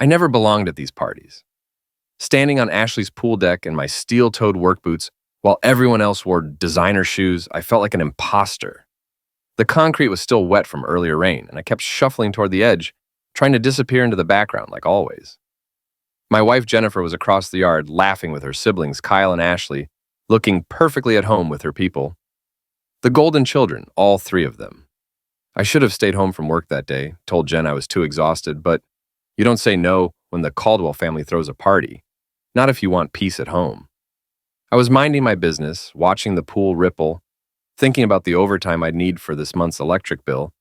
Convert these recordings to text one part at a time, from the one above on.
I never belonged at these parties. Standing on Ashley's pool deck in my steel-toed work boots while everyone else wore designer shoes, I felt like an imposter. The concrete was still wet from earlier rain, and I kept shuffling toward the edge, trying to disappear into the background like always. My wife Jennifer was across the yard, laughing with her siblings Kyle and Ashley, looking perfectly at home with her people. The golden children, all three of them. I should have stayed home from work that day, told Jen I was too exhausted, but you don't say no when the Caldwell family throws a party, not if you want peace at home. I was minding my business, watching the pool ripple, thinking about the overtime I'd need for this month's electric bill,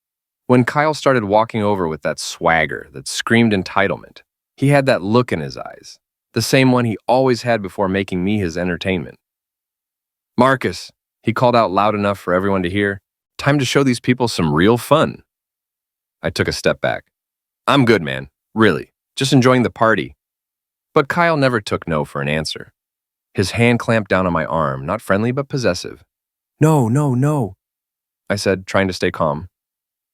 when Kyle started walking over with that swagger that screamed entitlement. He had that look in his eyes, the same one he always had before making me his entertainment. "Marcus," he called out loud enough for everyone to hear, "time to show these people some real fun." I took a step back. "I'm good, man. Really. Just enjoying the party." But Kyle never took no for an answer. His hand clamped down on my arm, not friendly but possessive. "No, no, no," I said, trying to stay calm.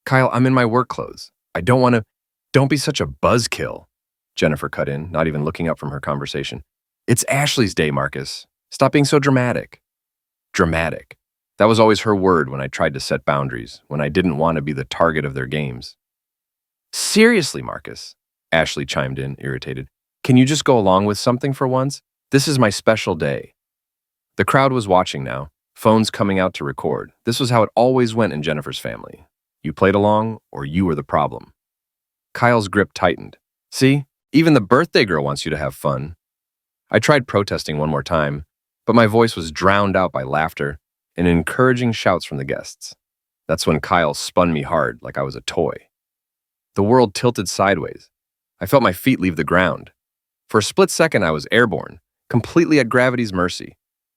"Kyle, I'm in my work clothes. I don't want to—" "Don't be such a buzzkill," Jennifer cut in, not even looking up from her conversation. "It's Ashley's day, Marcus. Stop being so dramatic." Dramatic. That was always her word when I tried to set boundaries, when I didn't want to be the target of their games. "Seriously, Marcus," Ashley chimed in, irritated. "Can you just go along with something for once? This is my special day." The crowd was watching now, phones coming out to record. This was how it always went in Jennifer's family. You played along, or you were the problem. Kyle's grip tightened. "See? Even the birthday girl wants you to have fun." I tried protesting one more time, but my voice was drowned out by laughter and encouraging shouts from the guests. That's when Kyle spun me hard like I was a toy. The world tilted sideways. I felt my feet leave the ground. For a split second, I was airborne, completely at gravity's mercy.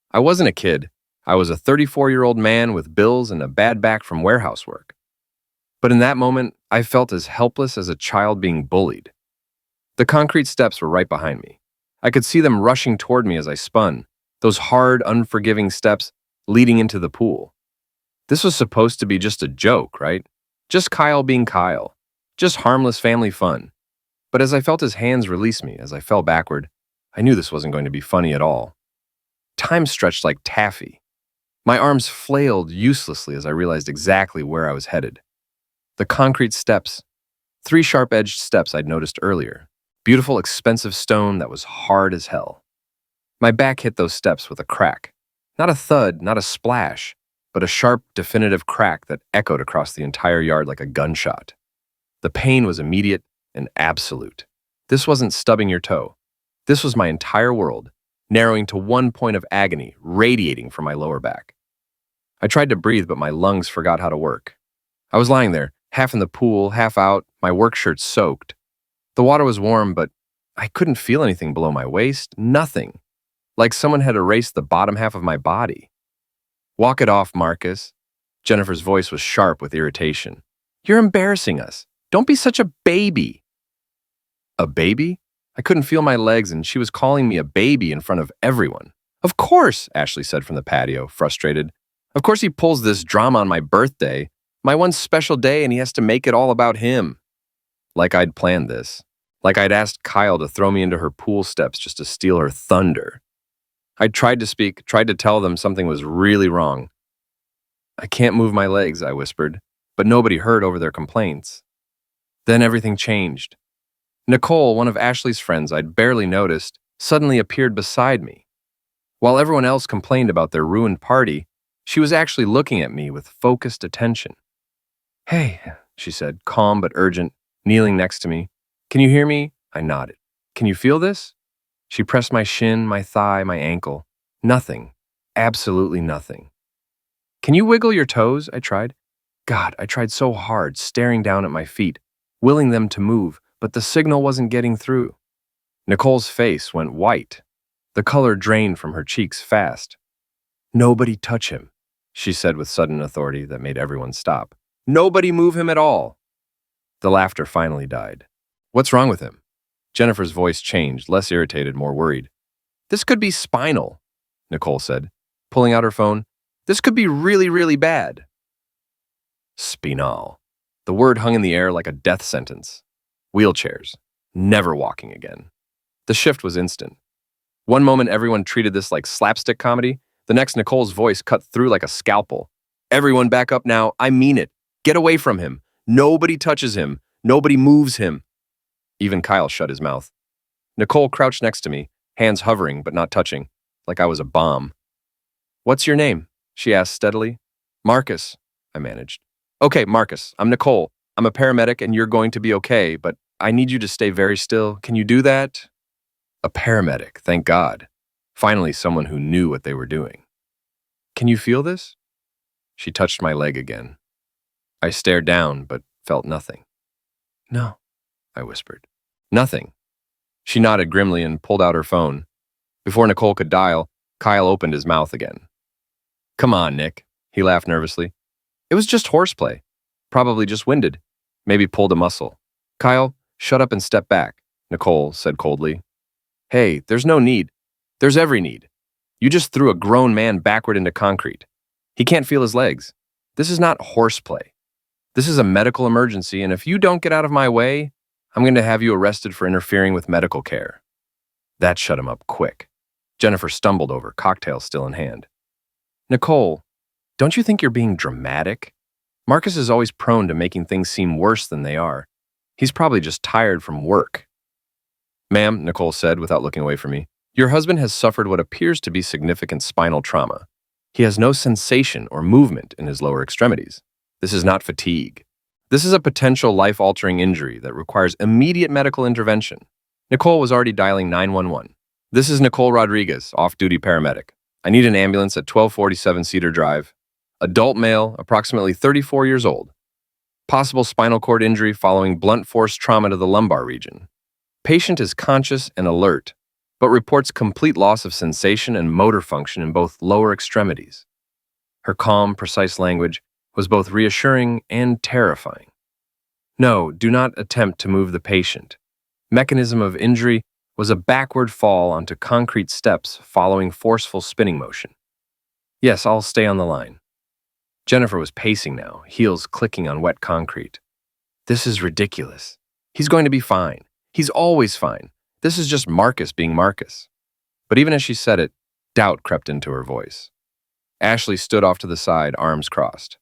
I wasn't a kid. I was a 34-year-old man with bills and a bad back from warehouse work. But in that moment, I felt as helpless as a child being bullied. The concrete steps were right behind me. I could see them rushing toward me as I spun, those hard, unforgiving steps leading into the pool. This was supposed to be just a joke, right? Just Kyle being Kyle. Just harmless family fun. But as I felt his hands release me as I fell backward, I knew this wasn't going to be funny at all. Time stretched like taffy. My arms flailed uselessly as I realized exactly where I was headed. The concrete steps, 3 sharp-edged steps I'd noticed earlier. Beautiful, expensive stone that was hard as hell. My back hit those steps with a crack. Not a thud, not a splash, but a sharp, definitive crack that echoed across the entire yard like a gunshot. The pain was immediate and absolute. This wasn't stubbing your toe. This was my entire world, narrowing to one point of agony, radiating from my lower back. I tried to breathe, but my lungs forgot how to work. I was lying there, half in the pool, half out, my work shirt soaked. The water was warm, but I couldn't feel anything below my waist, nothing. Like someone had erased the bottom half of my body. "Walk it off, Marcus." Jennifer's voice was sharp with irritation. "You're embarrassing us. Don't be such a baby." A baby? I couldn't feel my legs, and she was calling me a baby in front of everyone. "Of course," Ashley said from the patio, frustrated. "Of course he pulls this drama on my birthday, my one special day, and he has to make it all about him." Like I'd planned this. Like I'd asked Kyle to throw me into her pool steps just to steal her thunder. I tried to speak, tried to tell them something was really wrong. "I can't move my legs," I whispered, but nobody heard over their complaints. Then everything changed. Nicole, one of Ashley's friends I'd barely noticed, suddenly appeared beside me. While everyone else complained about their ruined party, she was actually looking at me with focused attention. "Hey," she said, calm but urgent, kneeling next to me. "Can you hear me?" I nodded. "Can you feel this?" She pressed my shin, my thigh, my ankle. Nothing. Absolutely nothing. "Can you wiggle your toes?" I tried. God, I tried so hard, staring down at my feet, willing them to move, but the signal wasn't getting through. Nicole's face went white. The color drained from her cheeks fast. "Nobody touch him," she said with sudden authority that made everyone stop. "Nobody move him at all." The laughter finally died. "What's wrong with him?" Jennifer's voice changed, less irritated, more worried. "This could be spinal," Nicole said, pulling out her phone. "This could be really, really bad." Spinal. The word hung in the air like a death sentence. Wheelchairs. Never walking again. The shift was instant. One moment, everyone treated this like slapstick comedy. The next, Nicole's voice cut through like a scalpel. Everyone back up now. I mean it. Get away from him. Nobody touches him. Nobody moves him. Even Kyle shut his mouth. Nicole crouched next to me, hands hovering but not touching, like I was a bomb. What's your name? She asked steadily. Marcus, I managed. Okay, Marcus, I'm Nicole. I'm a paramedic and you're going to be okay, but I need you to stay very still. Can you do that? A paramedic, thank God. Finally, someone who knew what they were doing. Can you feel this? She touched my leg again. I stared down, but felt nothing. No, I whispered. Nothing. She nodded grimly and pulled out her phone. Before Nicole could dial, Kyle opened his mouth again. Come on, Nick, he laughed nervously. It was just horseplay. Probably just winded. Maybe pulled a muscle. Kyle, shut up and step back, Nicole said coldly. Hey, there's no need. There's every need. You just threw a grown man backward into concrete. He can't feel his legs. This is not horseplay. This is a medical emergency, and if you don't get out of my way, I'm going to have you arrested for interfering with medical care. That shut him up quick. Jennifer stumbled over, cocktail still in hand. Nicole, don't you think you're being dramatic? Marcus is always prone to making things seem worse than they are. He's probably just tired from work. Ma'am, Nicole said without looking away from me, your husband has suffered what appears to be significant spinal trauma. He has no sensation or movement in his lower extremities. This is not fatigue. This is a potential life-altering injury that requires immediate medical intervention. Nicole was already dialing 911. This is Nicole Rodriguez, off-duty paramedic. I need an ambulance at 1247 Cedar Drive. Adult male, approximately 34 years old. Possible spinal cord injury following blunt force trauma to the lumbar region. Patient is conscious and alert, but reports complete loss of sensation and motor function in both lower extremities. Her calm, precise language was both reassuring and terrifying. No, do not attempt to move the patient. Mechanism of injury was a backward fall onto concrete steps following forceful spinning motion. Yes, I'll stay on the line. Jennifer was pacing now, heels clicking on wet concrete. This is ridiculous. He's going to be fine. He's always fine. This is just Marcus being Marcus. But even as she said it, doubt crept into her voice. Ashley stood off to the side, arms crossed.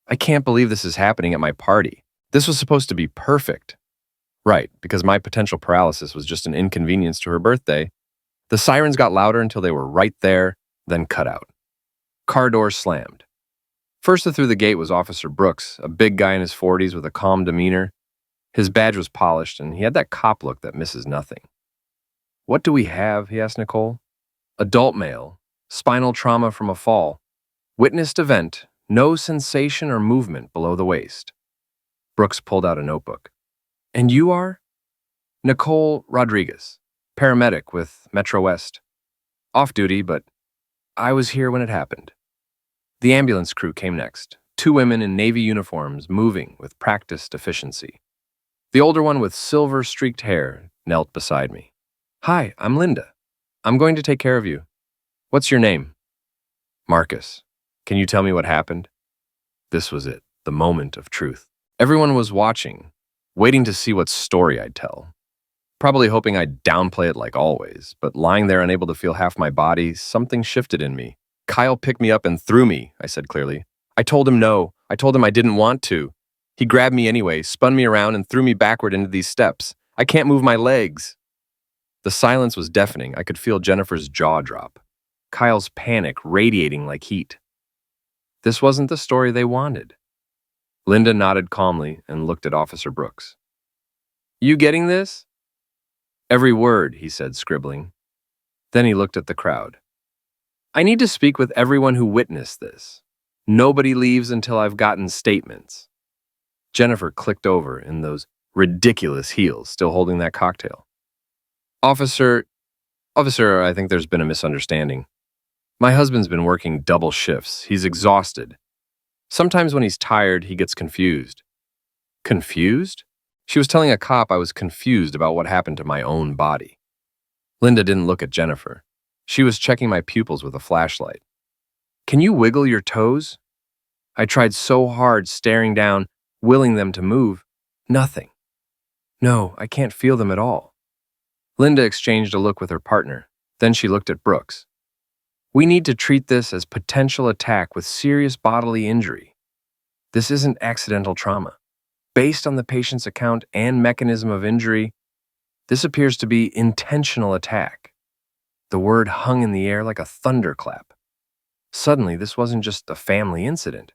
I can't believe this is happening at my party. This was supposed to be perfect. Right, because my potential paralysis was just an inconvenience to her birthday. The sirens got louder until they were right there, then cut out. Car doors slammed. First through the gate was Officer Brooks, a big guy in his 40s with a calm demeanor. His badge was polished, and he had that cop look that misses nothing. What do we have? He asked Nicole. Adult male, spinal trauma from a fall. Witnessed event, no sensation or movement below the waist. Brooks pulled out a notebook. And you are? Nicole Rodriguez, paramedic with Metro West. Off duty, but I was here when it happened. The ambulance crew came next, 2 women in Navy uniforms moving with practiced efficiency. The older one with silver-streaked hair knelt beside me. Hi, I'm Linda. I'm going to take care of you. What's your name? Marcus. Can you tell me what happened? This was it, the moment of truth. Everyone was watching, waiting to see what story I'd tell. Probably hoping I'd downplay it like always, but lying there unable to feel half my body, something shifted in me. Kyle picked me up and threw me, I said clearly. I told him no. I told him I didn't want to. He grabbed me anyway, spun me around, and threw me backward into these steps. I can't move my legs. The silence was deafening. I could feel Jennifer's jaw drop. Kyle's panic radiating like heat. This wasn't the story they wanted. Linda nodded calmly and looked at Officer Brooks. You getting this? Every word, he said, scribbling. Then he looked at the crowd. I need to speak with everyone who witnessed this. Nobody leaves until I've gotten statements. Jennifer clicked over in those ridiculous heels, still holding that cocktail. Officer, I think there's been a misunderstanding. My husband's been working double shifts. He's exhausted. Sometimes when he's tired, he gets confused. Confused? She was telling a cop I was confused about what happened to my own body. Linda didn't look at Jennifer. She was checking my pupils with a flashlight. Can you wiggle your toes? I tried so hard staring down, willing them to move. Nothing. No, I can't feel them at all. Linda exchanged a look with her partner. Then she looked at Brooks. We need to treat this as potential attack with serious bodily injury. This isn't accidental trauma. Based on the patient's account and mechanism of injury, this appears to be intentional attack. The word hung in the air like a thunderclap. Suddenly, this wasn't just a family incident.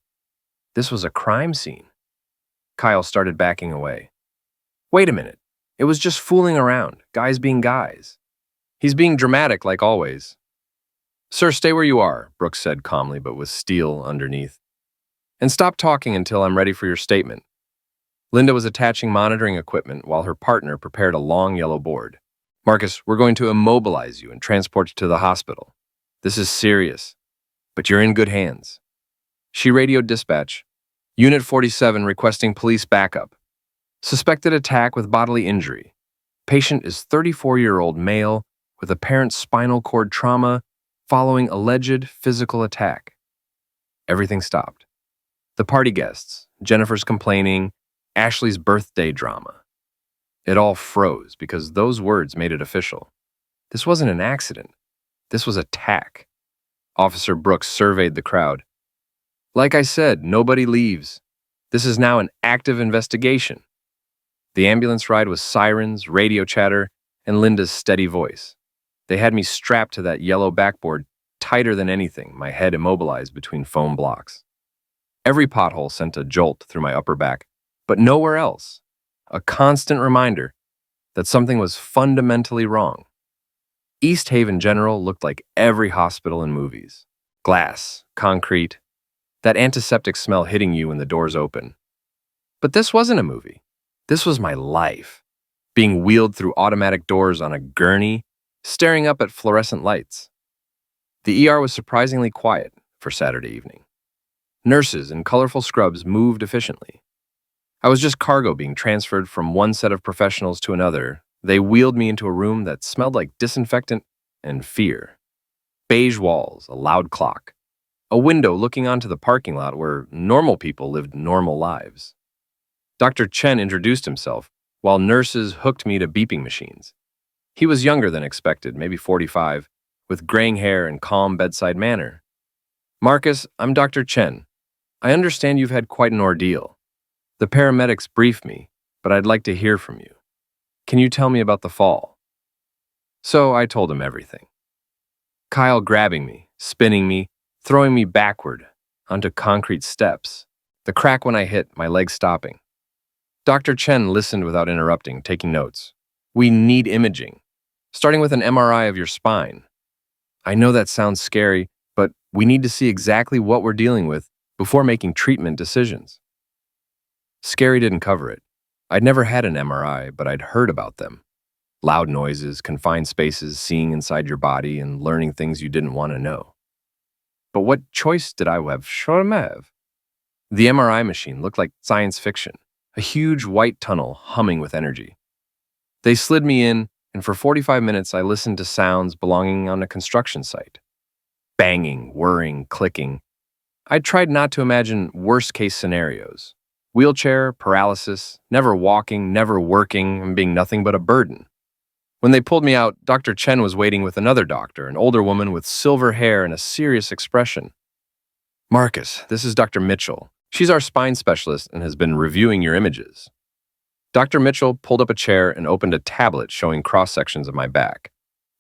This was a crime scene. Kyle started backing away. Wait a minute. It was just fooling around, guys being guys. He's being dramatic like always. Sir, stay where you are, Brooks said calmly but with steel underneath. And stop talking until I'm ready for your statement. Linda was attaching monitoring equipment while her partner prepared a long yellow board. Marcus, we're going to immobilize you and transport you to the hospital. This is serious, but you're in good hands. She radioed dispatch. Unit 47 requesting police backup. Suspected attack with bodily injury. Patient is 34-year-old male with apparent spinal cord trauma following alleged physical attack. Everything stopped. The party guests, Jennifer's complaining, Ashley's birthday drama. It all froze because those words made it official. This wasn't an accident. This was attack. Officer Brooks surveyed the crowd. Like I said, nobody leaves. This is now an active investigation. The ambulance ride was sirens, radio chatter, and Linda's steady voice. They had me strapped to that yellow backboard tighter than anything, my head immobilized between foam blocks. Every pothole sent a jolt through my upper back, but nowhere else. A constant reminder that something was fundamentally wrong. East Haven General looked like every hospital in movies. Glass, concrete, that antiseptic smell hitting you when the doors open. But this wasn't a movie. This was my life. Being wheeled through automatic doors on a gurney, staring up at fluorescent lights. The ER was surprisingly quiet for Saturday evening. Nurses in colorful scrubs moved efficiently. I was just cargo being transferred from one set of professionals to another. They wheeled me into a room that smelled like disinfectant and fear. Beige walls, a loud clock, a window looking onto the parking lot where normal people lived normal lives. Dr. Chen introduced himself, while nurses hooked me to beeping machines. He was younger than expected, maybe 45, with graying hair and calm bedside manner. Marcus, I'm Dr. Chen. I understand you've had quite an ordeal. The paramedics briefed me, but I'd like to hear from you. Can you tell me about the fall? So I told him everything. Kyle grabbing me, spinning me, throwing me backward onto concrete steps. The crack when I hit, my legs stopping. Dr. Chen listened without interrupting, taking notes. We need imaging, starting with an MRI of your spine. I know that sounds scary, but we need to see exactly what we're dealing with before making treatment decisions. Scary didn't cover it. I'd never had an MRI, but I'd heard about them. Loud noises, confined spaces, seeing inside your body, and learning things you didn't want to know. But what choice did I have? The MRI machine looked like science fiction, a huge white tunnel humming with energy. They slid me in, and for 45 minutes I listened to sounds belonging on a construction site. Banging, whirring, clicking. I tried not to imagine worst-case scenarios. Wheelchair, paralysis, never walking, never working, and being nothing but a burden. When they pulled me out, Dr. Chen was waiting with another doctor, an older woman with silver hair and a serious expression. Marcus, this is Dr. Mitchell. She's our spine specialist and has been reviewing your images. Dr. Mitchell pulled up a chair and opened a tablet showing cross-sections of my back.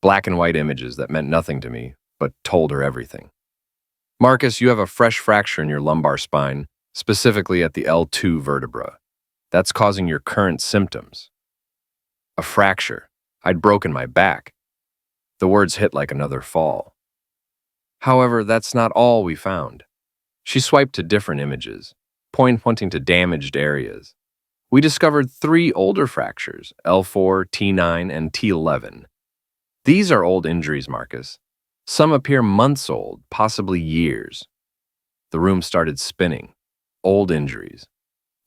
Black and white images that meant nothing to me, but told her everything. Marcus, you have a fresh fracture in your lumbar spine, specifically at the L2 vertebra. That's causing your current symptoms. A fracture. I'd broken my back. The words hit like another fall. However, that's not all we found. She swiped to different images, pointing to damaged areas. We discovered 3 older fractures, L4, T9, and T11. These are old injuries, Marcus. Some appear months old, possibly years. The room started spinning. Old injuries.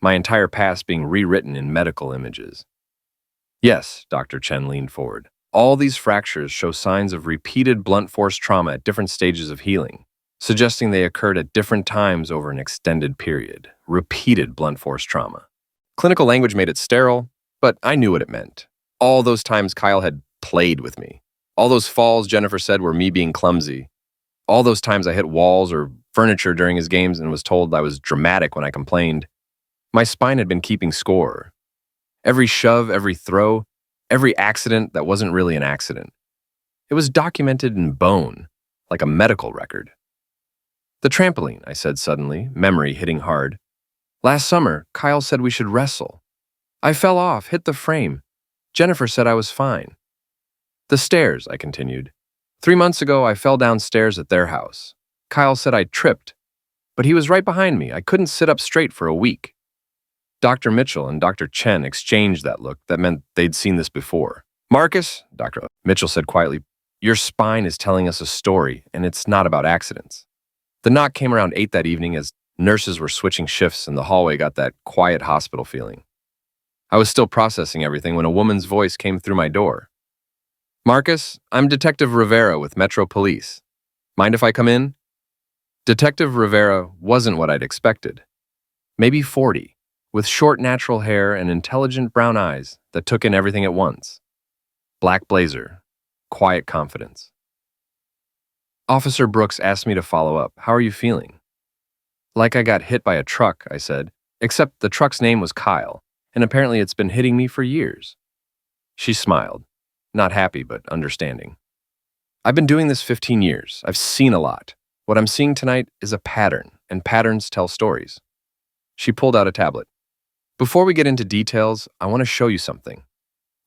My entire past being rewritten in medical images. Yes, Dr. Chen leaned forward. All these fractures show signs of repeated blunt force trauma at different stages of healing, suggesting they occurred at different times over an extended period. Repeated blunt force trauma. Clinical language made it sterile, but I knew what it meant. All those times Kyle had played with me. All those falls Jennifer said were me being clumsy. All those times I hit walls or furniture during his games and was told I was dramatic when I complained. My spine had been keeping score. Every shove, every throw, every accident that wasn't really an accident. It was documented in bone, like a medical record. The trampoline, I said suddenly, memory hitting hard. Last summer, Kyle said we should wrestle. I fell off, hit the frame. Jennifer said I was fine. The stairs, I continued. 3 months ago, I fell downstairs at their house. Kyle said I tripped, but he was right behind me. I couldn't sit up straight for a week. Dr. Mitchell and Dr. Chen exchanged that look that meant they'd seen this before. Marcus, Dr. Mitchell said quietly, your spine is telling us a story, and it's not about accidents. The knock came around 8 that evening as nurses were switching shifts and the hallway got that quiet hospital feeling. I was still processing everything when a woman's voice came through my door. Marcus, I'm Detective Rivera with Metro Police. Mind if I come in? Detective Rivera wasn't what I'd expected. Maybe 40, with short natural hair and intelligent brown eyes that took in everything at once. Black blazer, quiet confidence. Officer Brooks asked me to follow up. How are you feeling? Like I got hit by a truck, I said, except the truck's name was Kyle, and apparently it's been hitting me for years. She smiled, not happy but understanding. I've been doing this 15 years. I've seen a lot. What I'm seeing tonight is a pattern, and patterns tell stories. She pulled out a tablet. Before we get into details, I want to show you something.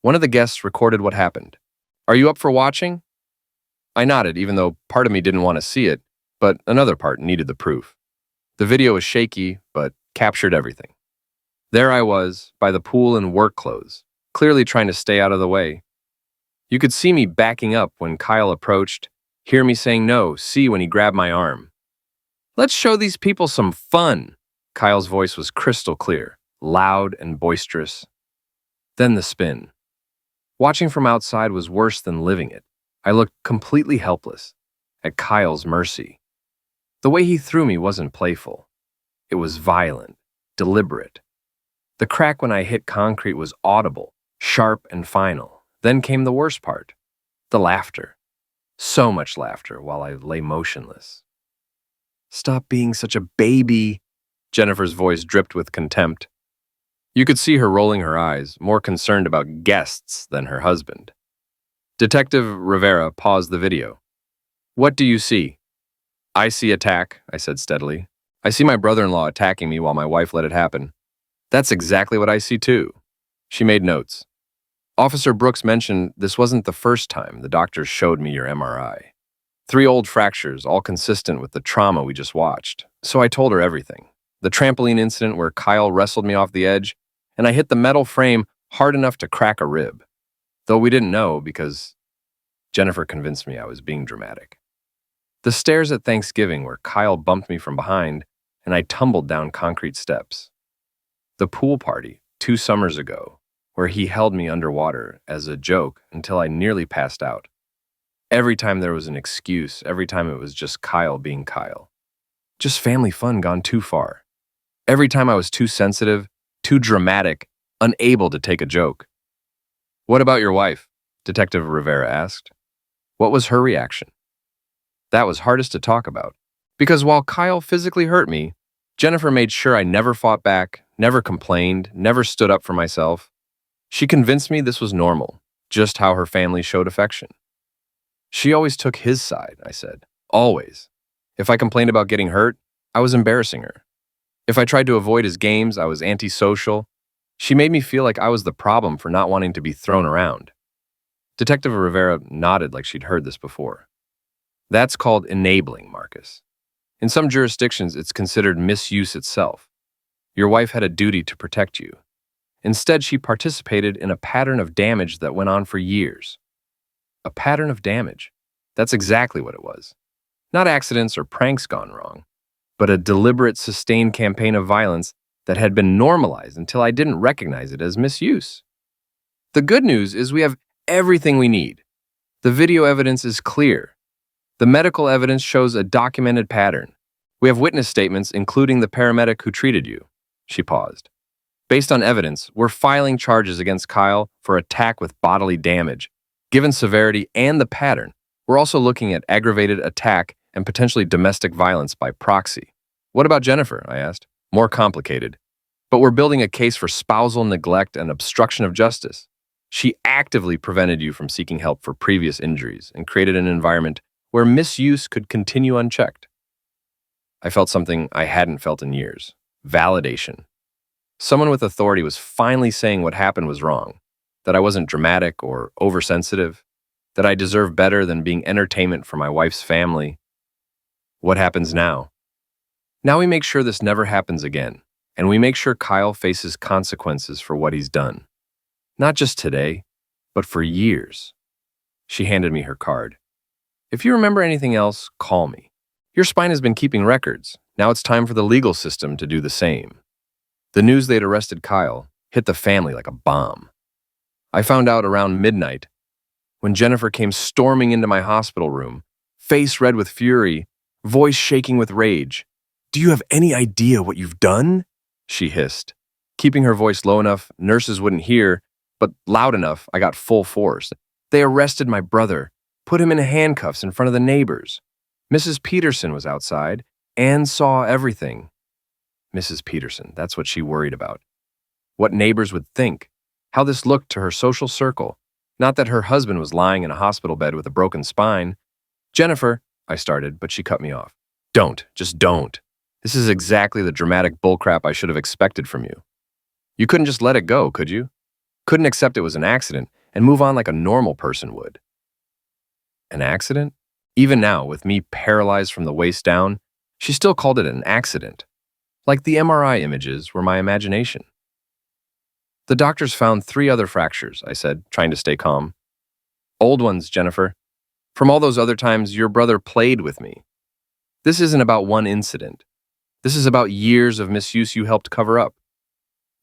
One of the guests recorded what happened. Are you up for watching? I nodded, even though part of me didn't want to see it, but another part needed the proof. The video was shaky, but captured everything. There I was, by the pool in work clothes, clearly trying to stay out of the way. You could see me backing up when Kyle approached, hear me saying no, see when he grabbed my arm. Let's show these people some fun. Kyle's voice was crystal clear, loud and boisterous. Then the spin. Watching from outside was worse than living it. I looked completely helpless, at Kyle's mercy. The way he threw me wasn't playful. It was violent, deliberate. The crack when I hit concrete was audible, sharp and final. Then came the worst part, the laughter. So much laughter while I lay motionless. Stop being such a baby, Jennifer's voice dripped with contempt. You could see her rolling her eyes, more concerned about guests than her husband. Detective Rivera paused the video. What do you see? I see attack, I said steadily. I see my brother-in-law attacking me while my wife let it happen. That's exactly what I see too. She made notes. Officer Brooks mentioned this wasn't the first time the doctors showed me your MRI. 3 old fractures, all consistent with the trauma we just watched. So I told her everything. The trampoline incident where Kyle wrestled me off the edge, and I hit the metal frame hard enough to crack a rib. Though we didn't know because Jennifer convinced me I was being dramatic. The stairs at Thanksgiving where Kyle bumped me from behind and I tumbled down concrete steps. The pool party 2 summers ago where he held me underwater as a joke until I nearly passed out. Every time there was an excuse, every time it was just Kyle being Kyle. Just family fun gone too far. Every time I was too sensitive, too dramatic, unable to take a joke. What about your wife? Detective Rivera asked. What was her reaction? That was hardest to talk about, because while Kyle physically hurt me, Jennifer made sure I never fought back, never complained, never stood up for myself. She convinced me this was normal, just how her family showed affection. She always took his side, I said. Always. If I complained about getting hurt, I was embarrassing her. If I tried to avoid his games, I was antisocial. She made me feel like I was the problem for not wanting to be thrown around. Detective Rivera nodded like she'd heard this before. That's called enabling, Marcus. In some jurisdictions, it's considered misuse itself. Your wife had a duty to protect you. Instead, she participated in a pattern of damage that went on for years. A pattern of damage. That's exactly what it was. Not accidents or pranks gone wrong, but a deliberate, sustained campaign of violence that had been normalized until I didn't recognize it as misuse. The good news is we have everything we need. The video evidence is clear. The medical evidence shows a documented pattern. We have witness statements, including the paramedic who treated you. She paused. Based on evidence, we're filing charges against Kyle for attack with bodily damage. Given severity and the pattern, we're also looking at aggravated attack and potentially domestic violence by proxy. What about Jennifer? I asked. More complicated. But we're building a case for spousal neglect and obstruction of justice. She actively prevented you from seeking help for previous injuries and created an environment where misuse could continue unchecked. I felt something I hadn't felt in years. Validation. Someone with authority was finally saying what happened was wrong, that I wasn't dramatic or oversensitive, that I deserved better than being entertainment for my wife's family. What happens now? Now we make sure this never happens again, and we make sure Kyle faces consequences for what he's done. Not just today, but for years. She handed me her card. If you remember anything else, call me. Your spine has been keeping records. Now it's time for the legal system to do the same. The news they'd arrested Kyle hit the family like a bomb. I found out around midnight when Jennifer came storming into my hospital room, face red with fury, voice shaking with rage. "Do you have any idea what you've done?" she hissed. Keeping her voice low enough nurses wouldn't hear, but loud enough I got full force. "They arrested my brother, put him in handcuffs in front of the neighbors. Mrs. Peterson was outside and saw everything." Mrs. Peterson, that's what she worried about. What neighbors would think, how this looked to her social circle. Not that her husband was lying in a hospital bed with a broken spine. "Jennifer," I started, but she cut me off. Just don't. This is exactly the dramatic bullcrap I should have expected from you. You couldn't just let it go, could you? Couldn't accept it was an accident and move on like a normal person would. An accident? Even now, with me paralyzed from the waist down, she still called it an accident. Like the MRI images were my imagination. "The doctors found 3 other fractures," I said, trying to stay calm. "Old ones, Jennifer. From all those other times your brother played with me. This isn't about one incident. This is about years of misuse you helped cover up."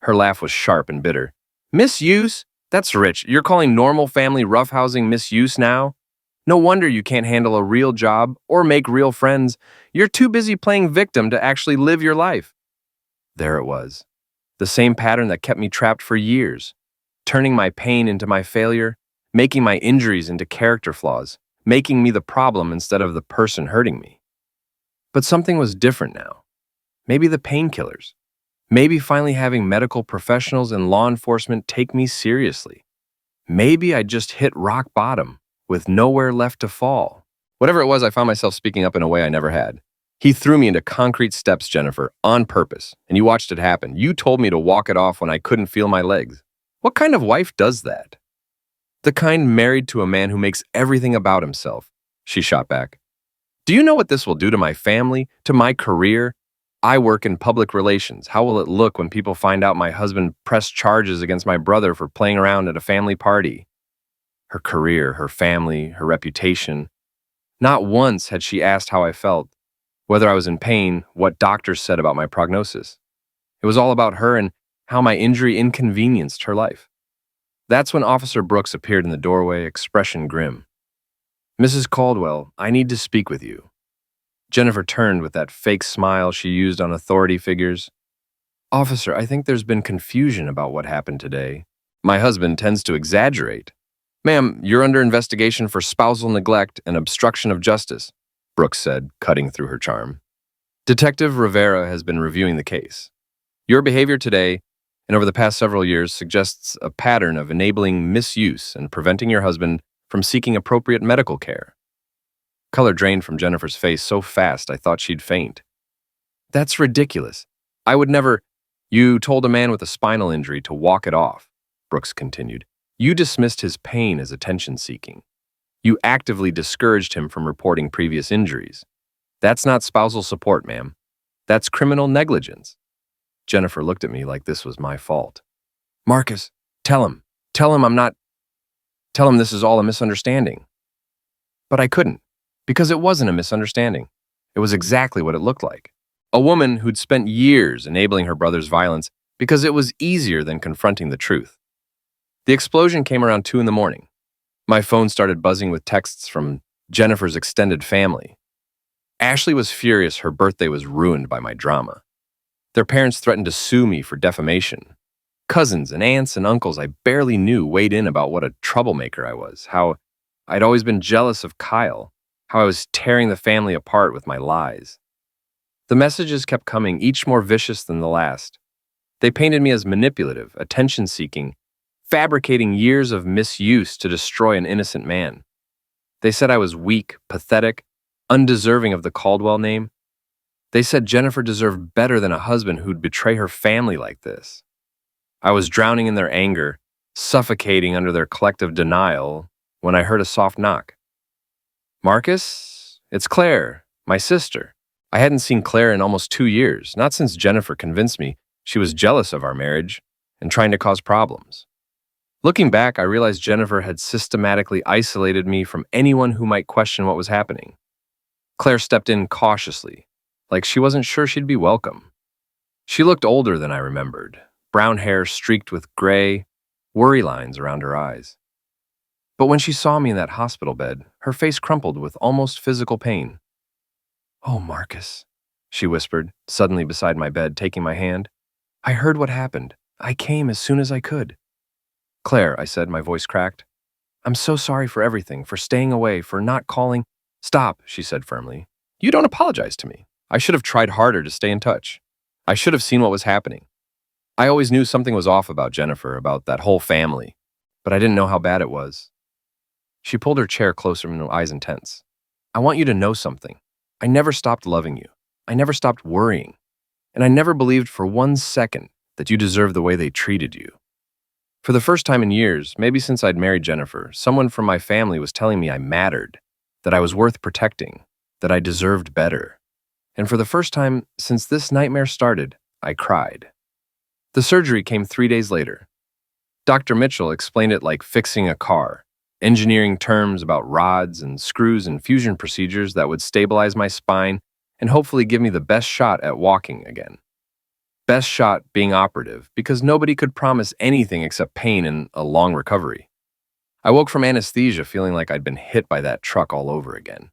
Her laugh was sharp and bitter. "Misuse? That's rich. You're calling normal family roughhousing misuse now? No wonder you can't handle a real job or make real friends. You're too busy playing victim to actually live your life." There it was. The same pattern that kept me trapped for years. Turning my pain into my failure, making my injuries into character flaws, making me the problem instead of the person hurting me. But something was different now. Maybe the painkillers. Maybe finally having medical professionals and law enforcement take me seriously. Maybe I just hit rock bottom, with nowhere left to fall. Whatever it was, I found myself speaking up in a way I never had. "He threw me into concrete steps, Jennifer, on purpose, and you watched it happen. You told me to walk it off when I couldn't feel my legs. What kind of wife does that?" "The kind married to a man who makes everything about himself," she shot back. "Do you know what this will do to my family, to my career? I work in public relations. How will it look when people find out my husband pressed charges against my brother for playing around at a family party?" Her career, her family, her reputation. Not once had she asked how I felt, whether I was in pain, what doctors said about my prognosis. It was all about her and how my injury inconvenienced her life. That's when Officer Brooks appeared in the doorway, expression grim. "Mrs. Caldwell, I need to speak with you." Jennifer turned with that fake smile she used on authority figures. "Officer, I think there's been confusion about what happened today. My husband tends to exaggerate." "Ma'am, you're under investigation for spousal neglect and obstruction of justice," Brooks said, cutting through her charm. "Detective Rivera has been reviewing the case. Your behavior today and over the past several years suggests a pattern of enabling misuse and preventing your husband from seeking appropriate medical care." Color drained from Jennifer's face so fast I thought she'd faint. "That's ridiculous. I would never—" "You told a man with a spinal injury to walk it off," Brooks continued. "You dismissed his pain as attention-seeking. You actively discouraged him from reporting previous injuries. That's not spousal support, ma'am. That's criminal negligence." Jennifer looked at me like this was my fault. "Marcus, tell him I'm not— Tell him this is all a misunderstanding." But I couldn't, because it wasn't a misunderstanding. It was exactly what it looked like. A woman who'd spent years enabling her brother's violence because it was easier than confronting the truth. The explosion came around 2 in the morning. My phone started buzzing with texts from Jennifer's extended family. Ashley was furious her birthday was ruined by my drama. Their parents threatened to sue me for defamation. Cousins and aunts and uncles I barely knew weighed in about what a troublemaker I was, how I'd always been jealous of Kyle, how I was tearing the family apart with my lies. The messages kept coming, each more vicious than the last. They painted me as manipulative, attention-seeking, fabricating years of misuse to destroy an innocent man. They said I was weak, pathetic, undeserving of the Caldwell name. They said Jennifer deserved better than a husband who'd betray her family like this. I was drowning in their anger, suffocating under their collective denial, when I heard a soft knock. "Marcus, it's Claire, my sister." I hadn't seen Claire in almost 2 years, not since Jennifer convinced me she was jealous of our marriage and trying to cause problems. Looking back, I realized Jennifer had systematically isolated me from anyone who might question what was happening. Claire stepped in cautiously, like she wasn't sure she'd be welcome. She looked older than I remembered, brown hair streaked with gray, worry lines around her eyes. But when she saw me in that hospital bed, her face crumpled with almost physical pain. "Oh, Marcus," she whispered, suddenly beside my bed, taking my hand. "I heard what happened. I came as soon as I could." "Claire," I said, my voice cracked. "I'm so sorry for everything, for staying away, for not calling." "Stop," she said firmly. "You don't apologize to me. I should have tried harder to stay in touch. I should have seen what was happening. I always knew something was off about Jennifer, about that whole family, but I didn't know how bad it was." She pulled her chair closer and her eyes intense. "I want you to know something. I never stopped loving you. I never stopped worrying. And I never believed for 1 second that you deserved the way they treated you." For the first time in years, maybe since I'd married Jennifer, someone from my family was telling me I mattered, that I was worth protecting, that I deserved better. And for the first time since this nightmare started, I cried. The surgery came 3 days later. Dr. Mitchell explained it like fixing a car, engineering terms about rods and screws and fusion procedures that would stabilize my spine and hopefully give me the best shot at walking again. Best shot being operative, because nobody could promise anything except pain and a long recovery. I woke from anesthesia feeling like I'd been hit by that truck all over again.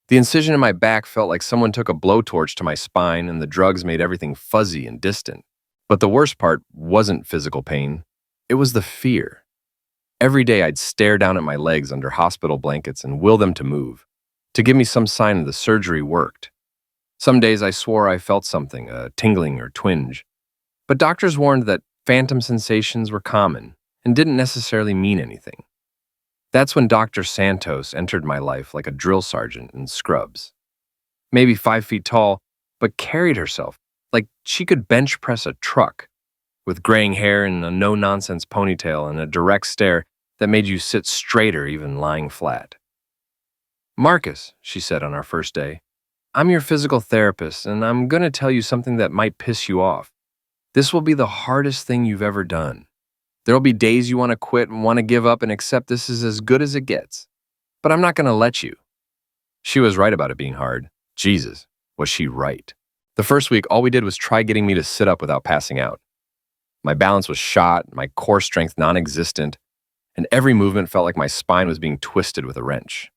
The incision in my back felt like someone took a blowtorch to my spine, and the drugs made everything fuzzy and distant. But the worst part wasn't physical pain. It was the fear. Every day I'd stare down at my legs under hospital blankets and will them to move, to give me some sign that the surgery worked. Some days I swore I felt something, a tingling or twinge. But doctors warned that phantom sensations were common and didn't necessarily mean anything. That's when Dr. Santos entered my life like a drill sergeant in scrubs. Maybe 5 feet tall, but carried herself like she could bench press a truck, with graying hair and a no-nonsense ponytail and a direct stare that made you sit straighter even lying flat. "Marcus," she said on our first day, "I'm your physical therapist, and I'm going to tell you something that might piss you off. This will be the hardest thing you've ever done. There'll be days you want to quit and want to give up and accept this is as good as it gets. But I'm not going to let you." She was right about it being hard. Jesus, was she right. The first week, all we did was try getting me to sit up without passing out. My balance was shot, my core strength non-existent, and every movement felt like my spine was being twisted with a wrench.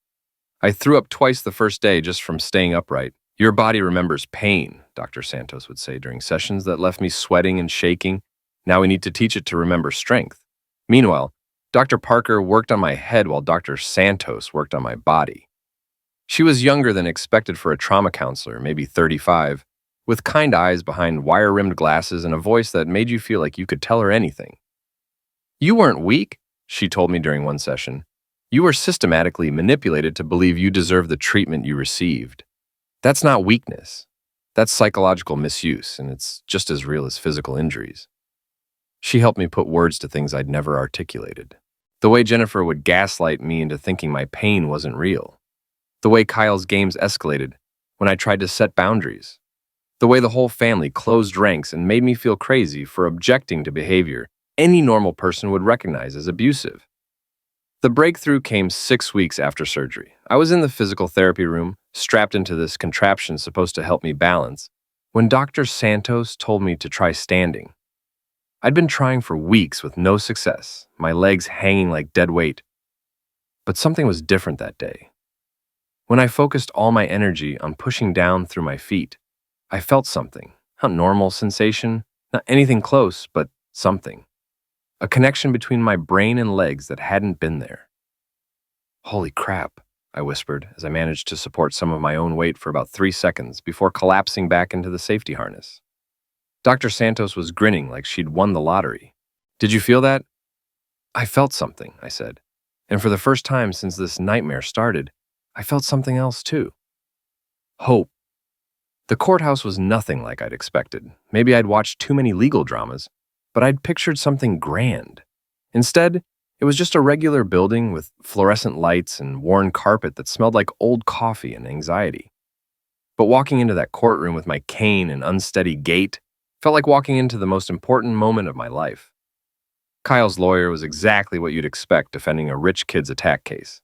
I threw up twice the first day just from staying upright. "Your body remembers pain," Dr. Santos would say during sessions that left me sweating and shaking. "Now we need to teach it to remember strength." Meanwhile, Dr. Parker worked on my head while Dr. Santos worked on my body. She was younger than expected for a trauma counselor, maybe 35, with kind eyes behind wire-rimmed glasses and a voice that made you feel like you could tell her anything. "You weren't weak," she told me during one session. "You were systematically manipulated to believe you deserved the treatment you received. That's not weakness. That's psychological misuse, and it's just as real as physical injuries." She helped me put words to things I'd never articulated. The way Jennifer would gaslight me into thinking my pain wasn't real. The way Kyle's games escalated when I tried to set boundaries. The way the whole family closed ranks and made me feel crazy for objecting to behavior any normal person would recognize as abusive. The breakthrough came 6 weeks after surgery. I was in the physical therapy room, strapped into this contraption supposed to help me balance, when Dr. Santos told me to try standing. I'd been trying for weeks with no success, my legs hanging like dead weight. But something was different that day. When I focused all my energy on pushing down through my feet, I felt something, not normal sensation, not anything close, but something. A connection between my brain and legs that hadn't been there. Holy crap, I whispered as I managed to support some of my own weight for about 3 seconds before collapsing back into the safety harness. Dr. Santos was grinning like she'd won the lottery. Did you feel that? I felt something, I said. And for the first time since this nightmare started, I felt something else too. Hope. The courthouse was nothing like I'd expected. Maybe I'd watched too many legal dramas, but I'd pictured something grand. Instead, it was just a regular building with fluorescent lights and worn carpet that smelled like old coffee and anxiety. But walking into that courtroom with my cane and unsteady gait felt like walking into the most important moment of my life. Kyle's lawyer was exactly what you'd expect defending a rich kid's attack case.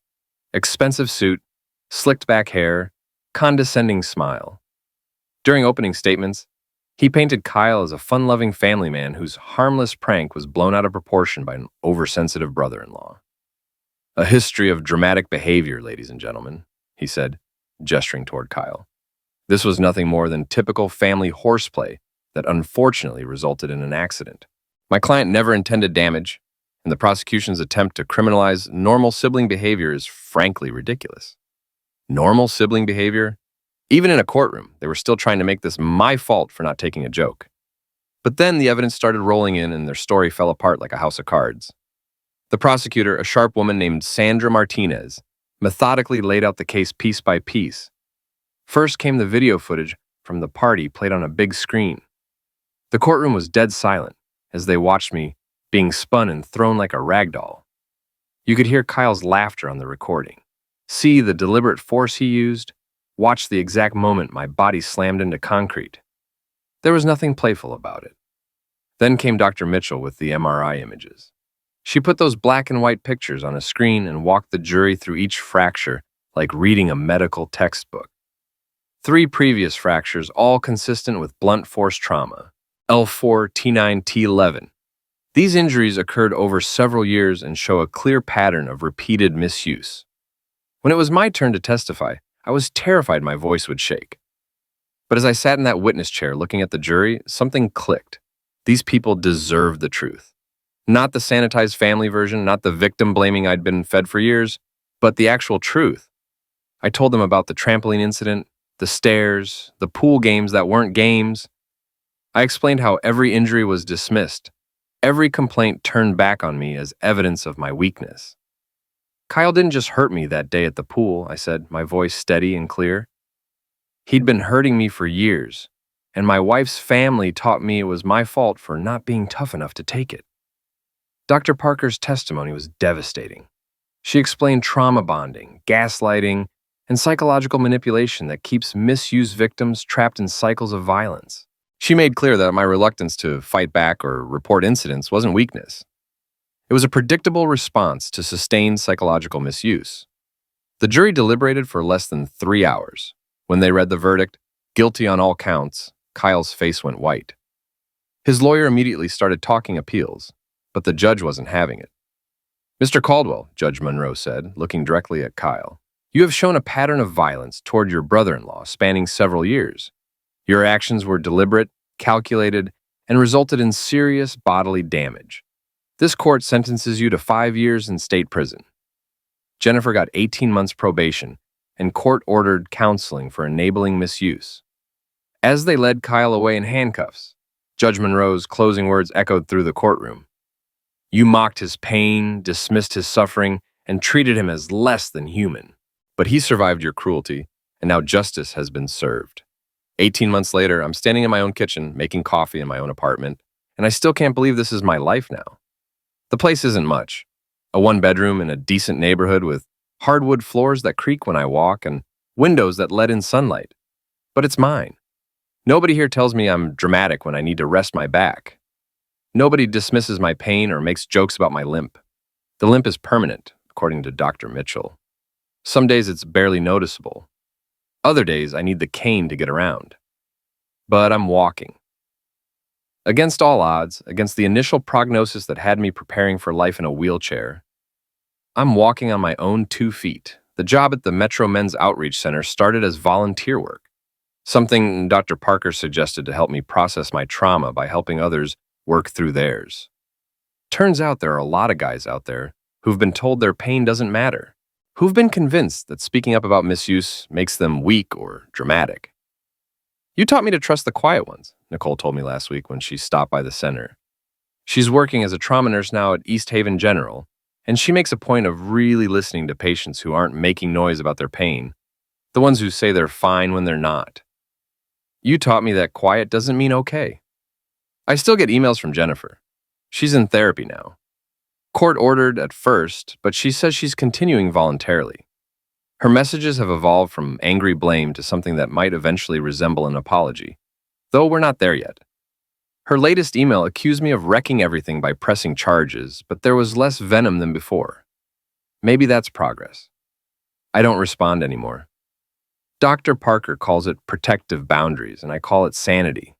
Expensive suit, slicked back hair, condescending smile. During opening statements, he painted Kyle as a fun-loving family man whose harmless prank was blown out of proportion by an oversensitive brother-in-law. A history of dramatic behavior, ladies and gentlemen, he said, gesturing toward Kyle. This was nothing more than typical family horseplay that unfortunately resulted in an accident. My client never intended damage, and the prosecution's attempt to criminalize normal sibling behavior is frankly ridiculous. Normal sibling behavior? Even in a courtroom, they were still trying to make this my fault for not taking a joke. But then the evidence started rolling in and their story fell apart like a house of cards. The prosecutor, a sharp woman named Sandra Martinez, methodically laid out the case piece by piece. First came the video footage from the party played on a big screen. The courtroom was dead silent as they watched me being spun and thrown like a rag doll. You could hear Kyle's laughter on the recording, see the deliberate force he used, watch the exact moment my body slammed into concrete. There was nothing playful about it. Then came Dr. Mitchell with the MRI images. She put those black and white pictures on a screen and walked the jury through each fracture like reading a medical textbook. 3 previous fractures, all consistent with blunt force trauma, L4, T9, T11. These injuries occurred over several years and show a clear pattern of repeated misuse. When it was my turn to testify, I was terrified my voice would shake. But as I sat in that witness chair looking at the jury, something clicked. These people deserved the truth. Not the sanitized family version, not the victim blaming I'd been fed for years, but the actual truth. I told them about the trampoline incident, the stairs, the pool games that weren't games. I explained how every injury was dismissed, every complaint turned back on me as evidence of my weakness. Kyle didn't just hurt me that day at the pool, I said, my voice steady and clear. He'd been hurting me for years, and my wife's family taught me it was my fault for not being tough enough to take it. Dr. Parker's testimony was devastating. She explained trauma bonding, gaslighting, and psychological manipulation that keeps misused victims trapped in cycles of violence. She made clear that my reluctance to fight back or report incidents wasn't weakness. It was a predictable response to sustained psychological misuse. The jury deliberated for less than 3 hours. When they read the verdict, guilty on all counts, Kyle's face went white. His lawyer immediately started talking appeals, but the judge wasn't having it. Mr. Caldwell, Judge Monroe said, looking directly at Kyle, you have shown a pattern of violence toward your brother-in-law spanning several years. Your actions were deliberate, calculated, and resulted in serious bodily damage. This court sentences you to 5 years in state prison. Jennifer got 18 months probation, and court-ordered counseling for enabling misuse. As they led Kyle away in handcuffs, Judge Monroe's closing words echoed through the courtroom. You mocked his pain, dismissed his suffering, and treated him as less than human. But he survived your cruelty, and now justice has been served. 18 months later, I'm standing in my own kitchen, making coffee in my own apartment, and I still can't believe this is my life now. The place isn't much. A 1-bedroom in a decent neighborhood with hardwood floors that creak when I walk and windows that let in sunlight. But it's mine. Nobody here tells me I'm dramatic when I need to rest my back. Nobody dismisses my pain or makes jokes about my limp. The limp is permanent, according to Dr. Mitchell. Some days it's barely noticeable. Other days I need the cane to get around. But I'm walking. Against all odds, against the initial prognosis that had me preparing for life in a wheelchair, I'm walking on my own 2 feet. The job at the Metro Men's Outreach Center started as volunteer work, something Dr. Parker suggested to help me process my trauma by helping others work through theirs. Turns out there are a lot of guys out there who've been told their pain doesn't matter, who've been convinced that speaking up about misuse makes them weak or dramatic. You taught me to trust the quiet ones, Nicole told me last week when she stopped by the center. She's working as a trauma nurse now at East Haven General, and she makes a point of really listening to patients who aren't making noise about their pain, the ones who say they're fine when they're not. You taught me that quiet doesn't mean okay. I still get emails from Jennifer. She's in therapy now. Court-ordered at first, but she says she's continuing voluntarily. Her messages have evolved from angry blame to something that might eventually resemble an apology, though we're not there yet. Her latest email accused me of wrecking everything by pressing charges, but there was less venom than before. Maybe that's progress. I don't respond anymore. Dr. Parker calls it protective boundaries, and I call it sanity.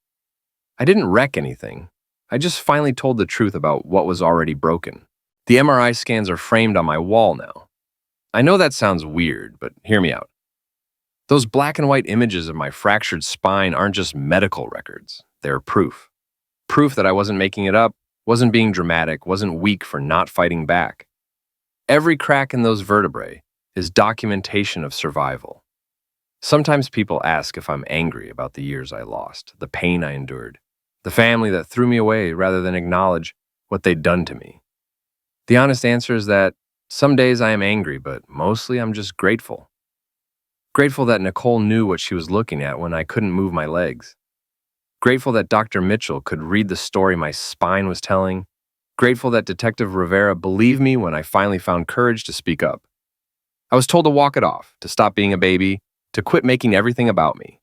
I didn't wreck anything. I just finally told the truth about what was already broken. The MRI scans are framed on my wall now. I know that sounds weird, but hear me out. Those black and white images of my fractured spine aren't just medical records. They're proof. Proof that I wasn't making it up, wasn't being dramatic, wasn't weak for not fighting back. Every crack in those vertebrae is documentation of survival. Sometimes people ask if I'm angry about the years I lost, the pain I endured, the family that threw me away rather than acknowledge what they'd done to me. The honest answer is that some days I am angry, but mostly I'm just grateful. Grateful that Nicole knew what she was looking at when I couldn't move my legs. Grateful that Dr. Mitchell could read the story my spine was telling. Grateful that Detective Rivera believed me when I finally found courage to speak up. I was told to walk it off, to stop being a baby, to quit making everything about me.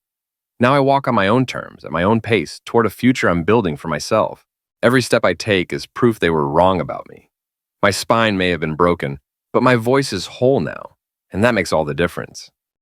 Now I walk on my own terms, at my own pace, toward a future I'm building for myself. Every step I take is proof they were wrong about me. My spine may have been broken, but my voice is whole now, and that makes all the difference.